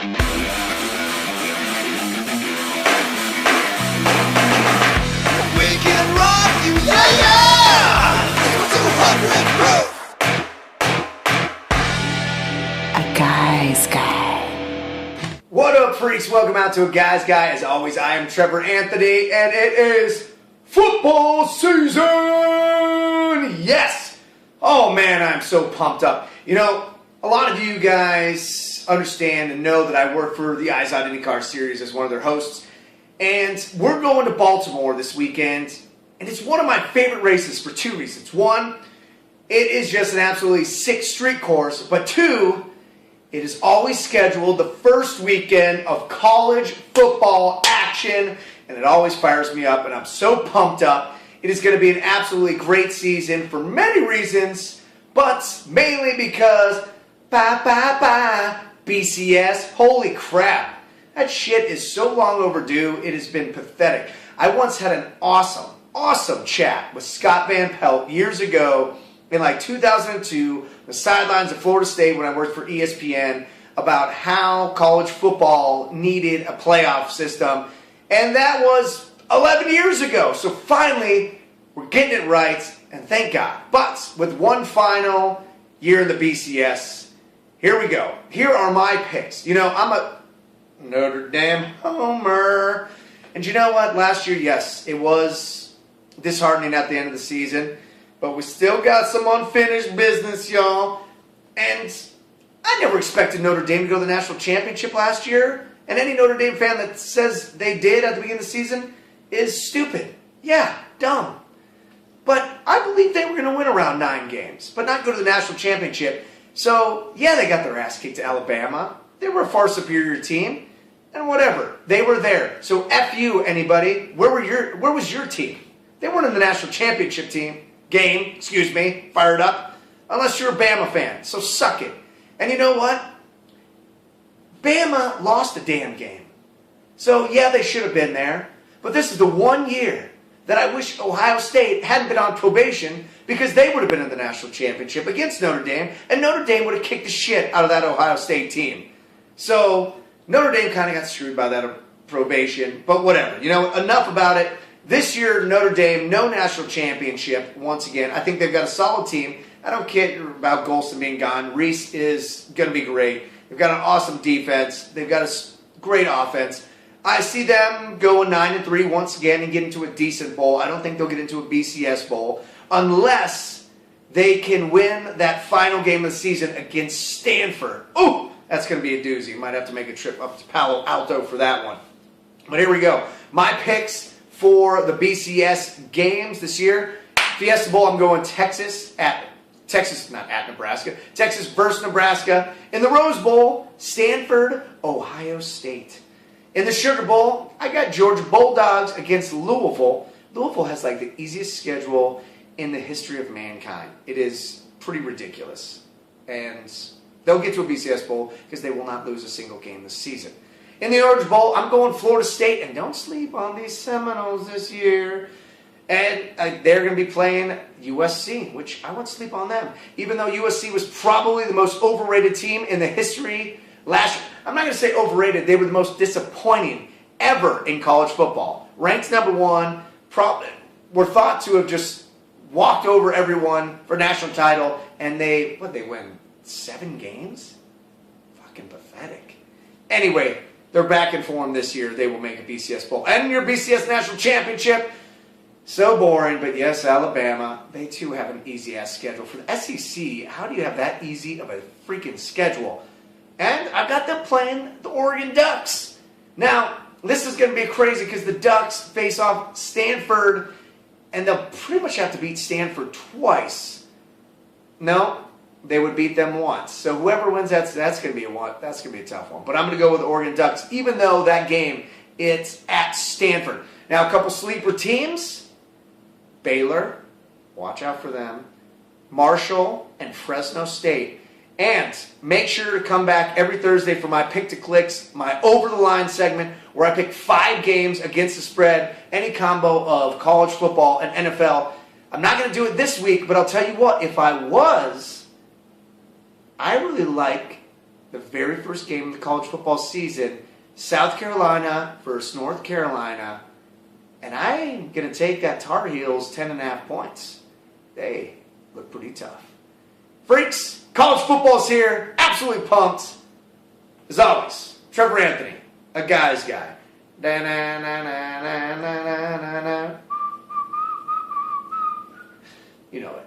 We can rock you, yeah! 200 proof! A Guy's Guy. What up, freaks? Welcome out to A Guy's Guy. As always, I am Trevor Anthony, and it is football season! Yes! Oh man, I'm so pumped up. You know, a lot of you guys understand and know that I work for the Eyes on IndyCar series as one of their hosts. And we're going to Baltimore this weekend, and it's one of my favorite races for two reasons. One, it is just an absolutely sick street course, but two, it is always scheduled the first weekend of college football action, and it always fires me up, and I'm so pumped up. It is going to be an absolutely great season for many reasons, but mainly because, BCS, holy crap. That shit is so long overdue, it has been pathetic. I once had an awesome chat with Scott Van Pelt years ago in like 2002, the sidelines of Florida State when I worked for ESPN, about how college football needed a playoff system. And that was 11 years ago. So finally, we're getting it right, and thank God. But with one final year in the BCS, here we go. Here are my picks. You know, I'm a Notre Dame homer. And you know what? Last year, yes, it was disheartening at the end of the season. But we still got some unfinished business, y'all. And I never expected Notre Dame to go to the national championship last year. And any Notre Dame fan that says they did at the beginning of the season is stupid. Yeah, dumb. But I believe they were going to win around 9 games, but not go to the national championship. So, yeah, they got their ass kicked to Alabama. They were a far superior team. And whatever. They were there. So F you, anybody. Where was your team? They weren't in the national championship game, fired up. Unless you're a Bama fan. So suck it. And you know what? Bama lost the damn game. So yeah, they should have been there. But this is the one year that I wish Ohio State hadn't been on probation, because they would have been in the national championship against Notre Dame, and Notre Dame would have kicked the shit out of that Ohio State team. So Notre Dame kind of got screwed by that probation, but whatever. You know, enough about it. This year, Notre Dame, no national championship. Once again, I think they've got a solid team. I don't care about Golston being gone. Reese is going to be great. They've got an awesome defense. They've got a great offense. I see them going 9-3 once again and get into a decent bowl. I don't think they'll get into a BCS bowl unless they can win that final game of the season against Stanford. Ooh! That's going to be a doozy. Might have to make a trip up to Palo Alto for that one. But here we go. My picks for the BCS games this year. Fiesta Bowl, I'm going Texas versus Nebraska. In the Rose Bowl, Stanford, Ohio State. In the Sugar Bowl, I got Georgia Bulldogs against Louisville. Louisville has like the easiest schedule in the history of mankind. It is pretty ridiculous. And they'll get to a BCS Bowl because they will not lose a single game this season. In the Orange Bowl, I'm going Florida State, and don't sleep on these Seminoles this year. And they're going to be playing USC, which I won't sleep on them. Even though USC was probably the most overrated team in the history last year. I'm not going to say overrated. They were the most disappointing ever in college football. Ranked number 1, were thought to have just walked over everyone for national title, and they win 7 games? Fucking pathetic. Anyway, they're back in form this year. They will make a BCS Bowl. And your BCS National Championship, so boring, but yes, Alabama, they too have an easy-ass schedule. For the SEC, how do you have that easy of a freaking schedule? And I've got them playing the Oregon Ducks. Now, this is going to be crazy because the Ducks face off Stanford, and they'll pretty much have to beat Stanford twice. No, they would beat them once. So whoever wins, that's going to be a tough one. But I'm going to go with the Oregon Ducks, even though that game, it's at Stanford. Now, a couple sleeper teams. Baylor, watch out for them. Marshall and Fresno State. And make sure to come back every Thursday for my Pick to Clicks, my over-the-line segment, where I pick 5 games against the spread, any combo of college football and NFL. I'm not going to do it this week, but I'll tell you what, if I was, I really like the very first game of the college football season, South Carolina versus North Carolina, and I'm going to take that Tar Heels 10.5 points. They look pretty tough. Freaks, college football's here. Absolutely pumped. As always, Trevor Anthony, a guy's guy. You know